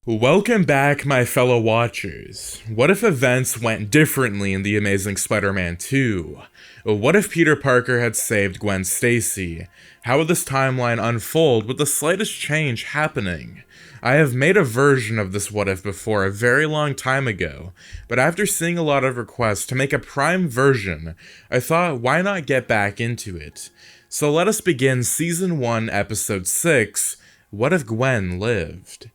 Welcome back, my fellow watchers. What if events went differently in The Amazing Spider-Man 2? What if Peter Parker had saved Gwen Stacy? How would this timeline unfold with the slightest change happening? I have made a version of this what if before a very long time ago, but after seeing a lot of requests to make a prime version, I thought why not get back into it? So let us begin Season 1, Episode 6, What If Gwen Lived?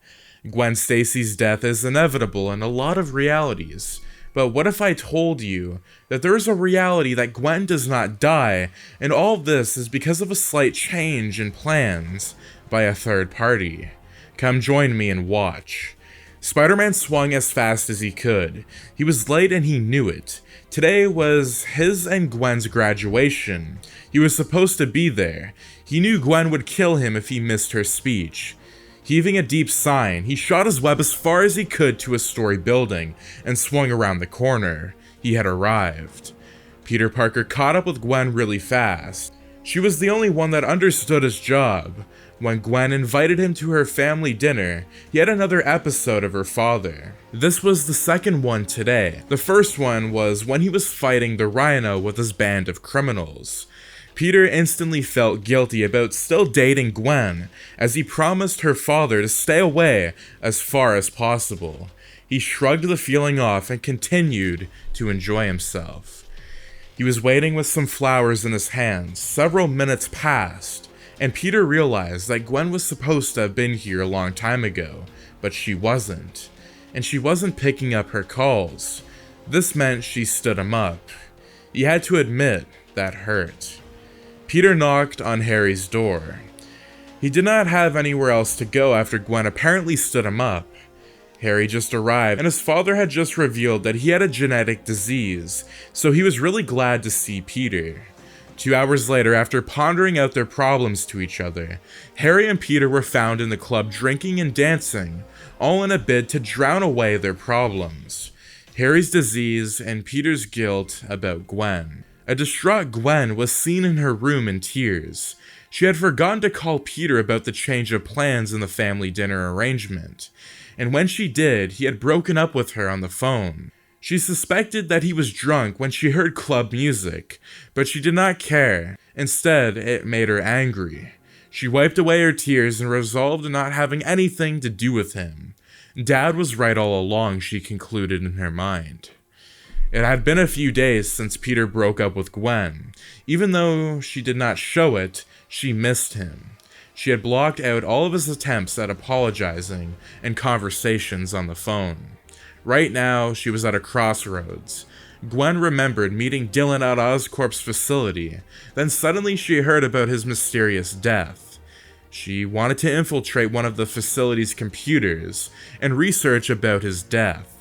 Gwen Stacy's death is inevitable in a lot of realities, but what if I told you that there is a reality that Gwen does not die, and all this is because of a slight change in plans by a third party? Come join me and watch. Spider-Man swung as fast as he could. He was late and he knew it. Today was his and Gwen's graduation. He was supposed to be there. He knew Gwen would kill him if he missed her speech. Heaving a deep sigh, he shot his web as far as he could to a story building and swung around the corner. He had arrived. Peter Parker caught up with Gwen really fast. She was the only one that understood his job. When Gwen invited him to her family dinner, he had another episode of her father. This was the second one today. The first one was when he was fighting the Rhino with his band of criminals. Peter instantly felt guilty about still dating Gwen, as he promised her father to stay away as far as possible. He shrugged the feeling off and continued to enjoy himself. He was waiting with some flowers in his hands. Several minutes passed, and Peter realized that Gwen was supposed to have been here a long time ago, but she wasn't. And she wasn't picking up her calls. This meant she stood him up. He had to admit that hurt. Peter knocked on Harry's door. He did not have anywhere else to go after Gwen apparently stood him up. Harry just arrived, and his father had just revealed that he had a genetic disease, so he was really glad to see Peter. 2 hours later, after pondering out their problems to each other, Harry and Peter were found in the club drinking and dancing, all in a bid to drown away their problems. Harry's disease and Peter's guilt about Gwen. A distraught Gwen was seen in her room in tears. She had forgotten to call Peter about the change of plans in the family dinner arrangement, and when she did, he had broken up with her on the phone. She suspected that he was drunk when she heard club music, but she did not care. Instead, it made her angry. She wiped away her tears and resolved on not having anything to do with him. Dad was right all along, she concluded in her mind. It had been a few days since Peter broke up with Gwen. Even though she did not show it, she missed him. She had blocked out all of his attempts at apologizing and conversations on the phone. Right now, she was at a crossroads. Gwen remembered meeting Dylan at Oscorp's facility, then suddenly she heard about his mysterious death. She wanted to infiltrate one of the facility's computers and research about his death.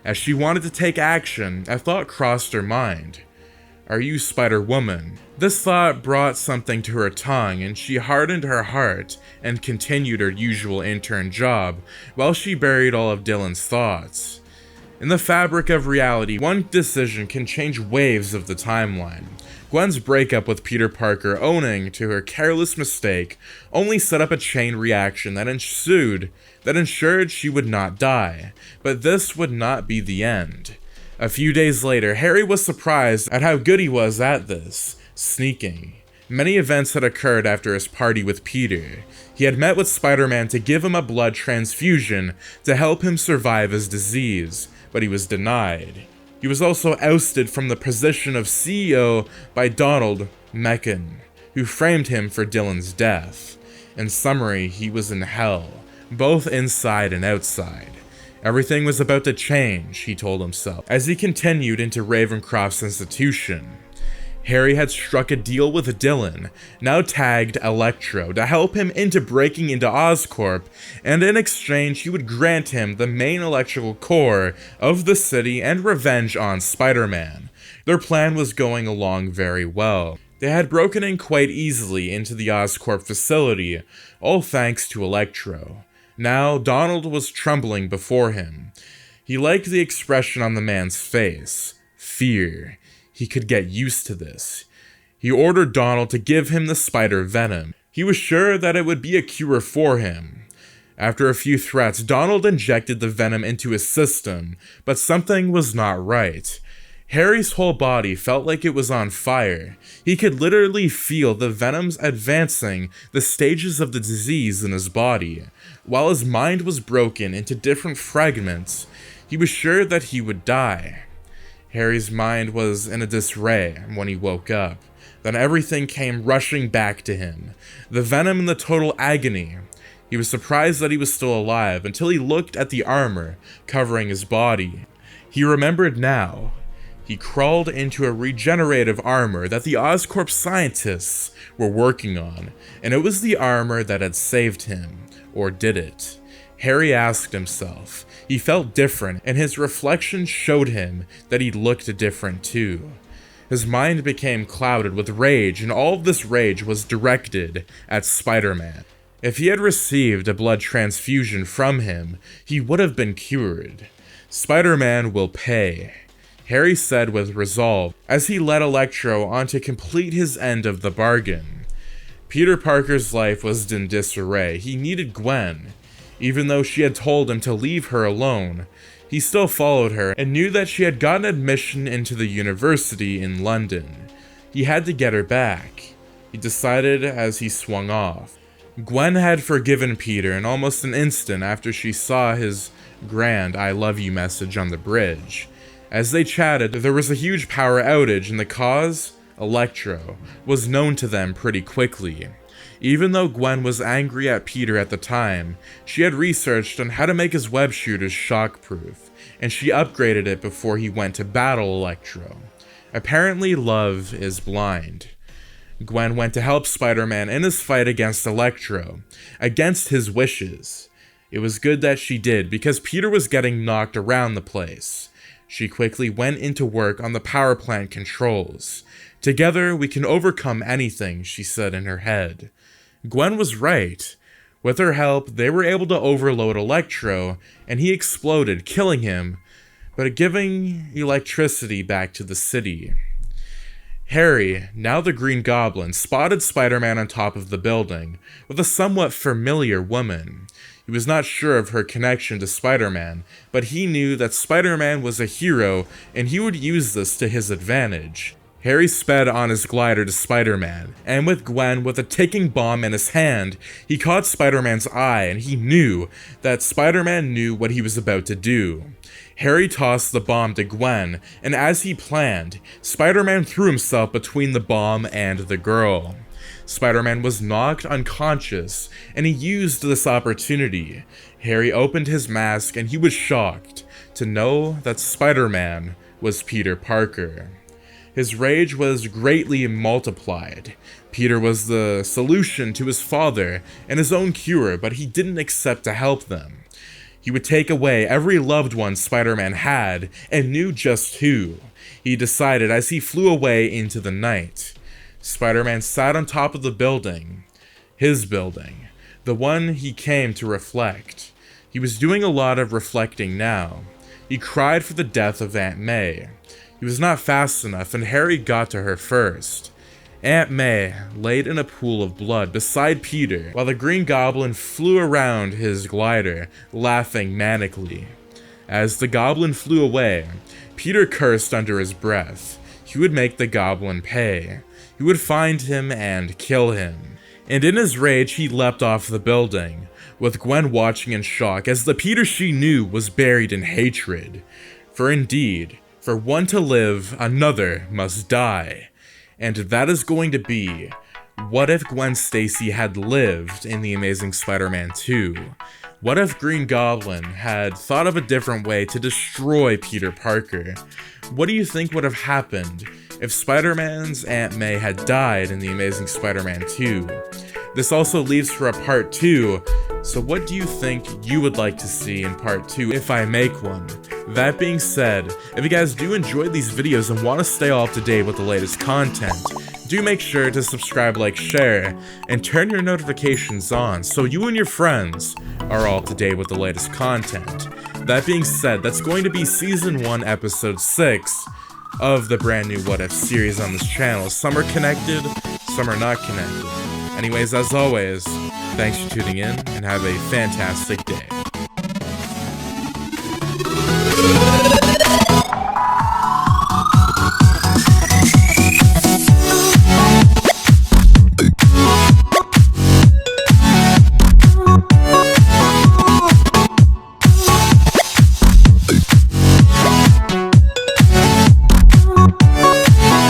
As she wanted to take action, a thought crossed her mind. Are you Spider-Woman? This thought brought something to her tongue, and she hardened her heart and continued her usual intern job while she buried all of Dylan's thoughts. In the fabric of reality, one decision can change waves of the timeline. Gwen's breakup with Peter Parker owning to her careless mistake only set up a chain reaction that ensured she would not die, but this would not be the end. A few days later, Harry was surprised at how good he was at this, sneaking. Many events had occurred after his party with Peter. He had met with Spider-Man to give him a blood transfusion to help him survive his disease, but he was denied. He was also ousted from the position of CEO by Donald Meccan, who framed him for Dylan's death. In summary, he was in hell, both inside and outside. Everything was about to change, he told himself, as he continued into Ravencroft's institution. Harry had struck a deal with Dylan, now tagged Electro, to help him into breaking into Oscorp, and in exchange he would grant him the main electrical core of the city and revenge on Spider-Man. Their plan was going along very well. They had broken in quite easily into the Oscorp facility, all thanks to Electro. Now, Donald was trembling before him. He liked the expression on the man's face. Fear. He could get used to this. He ordered Donald to give him the spider venom. He was sure that it would be a cure for him. After a few threats, Donald injected the venom into his system, but something was not right. Harry's whole body felt like it was on fire. He could literally feel the venoms advancing the stages of the disease in his body. While his mind was broken into different fragments, he was sure that he would die. Harry's mind was in a disarray when he woke up. Then everything came rushing back to him. The venom and the total agony. He was surprised that he was still alive until he looked at the armor covering his body. He remembered now. He crawled into a regenerative armor that the Oscorp scientists were working on, and it was the armor that had saved him. Or did it? Harry asked himself. He felt different, and his reflection showed him that he looked different too. His mind became clouded with rage, and all of this rage was directed at Spider-Man. If he had received a blood transfusion from him, he would have been cured. Spider-Man will pay, Harry said with resolve, as he led Electro on to complete his end of the bargain. Peter Parker's life was in disarray. He needed Gwen. Even though she had told him to leave her alone, he still followed her and knew that she had gotten admission into the university in London. He had to get her back, he decided as he swung off. Gwen had forgiven Peter in almost an instant after she saw his grand "I love you" message on the bridge. As they chatted, there was a huge power outage, and the cause, Electro, was known to them pretty quickly. Even though Gwen was angry at Peter at the time, she had researched on how to make his web shooters shockproof, and she upgraded it before he went to battle Electro. Apparently, love is blind. Gwen went to help Spider-Man in his fight against Electro, against his wishes. It was good that she did, because Peter was getting knocked around the place. She quickly went into work on the power plant controls. Together, we can overcome anything, she said in her head. Gwen was right. With her help, they were able to overload Electro, and he exploded, killing him, but giving electricity back to the city. Harry, now the Green Goblin, spotted Spider-Man on top of the building, with a somewhat familiar woman. He was not sure of her connection to Spider-Man, but he knew that Spider-Man was a hero, and he would use this to his advantage. Harry sped on his glider to Spider-Man, and with Gwen with a ticking bomb in his hand, he caught Spider-Man's eye, and he knew that Spider-Man knew what he was about to do. Harry tossed the bomb to Gwen, and as he planned, Spider-Man threw himself between the bomb and the girl. Spider-Man was knocked unconscious, and he used this opportunity. Harry opened his mask, and he was shocked to know that Spider-Man was Peter Parker. His rage was greatly multiplied. Peter was the solution to his father and his own cure, but he didn't accept to help them. He would take away every loved one Spider-Man had, and knew just who. He decided as he flew away into the night. Spider-Man sat on top of the building. His building. The one he came to reflect. He was doing a lot of reflecting now. He cried for the death of Aunt May. He was not fast enough, and Harry got to her first. Aunt May laid in a pool of blood beside Peter, while the Green Goblin flew around his glider, laughing manically. As the Goblin flew away, Peter cursed under his breath. He would make the Goblin pay. He would find him and kill him. And in his rage, he leapt off the building, with Gwen watching in shock as the Peter she knew was buried in hatred. For indeed, for one to live, another must die. And that is going to be, what if Gwen Stacy had lived in The Amazing Spider-Man 2? What if Green Goblin had thought of a different way to destroy Peter Parker? What do you think would have happened if Spider-Man's Aunt May had died in The Amazing Spider-Man 2? This also leaves for a part 2, so what do you think you would like to see in part 2 if I make one? That being said, if you guys do enjoy these videos and want to stay all up to date with the latest content, do make sure to subscribe, like, share, and turn your notifications on so you and your friends are all up to date with the latest content. That being said, that's going to be Season 1, Episode 6 of the brand new What If series on this channel. Some are connected, some are not connected. Anyways, as always, thanks for tuning in, and have a fantastic day.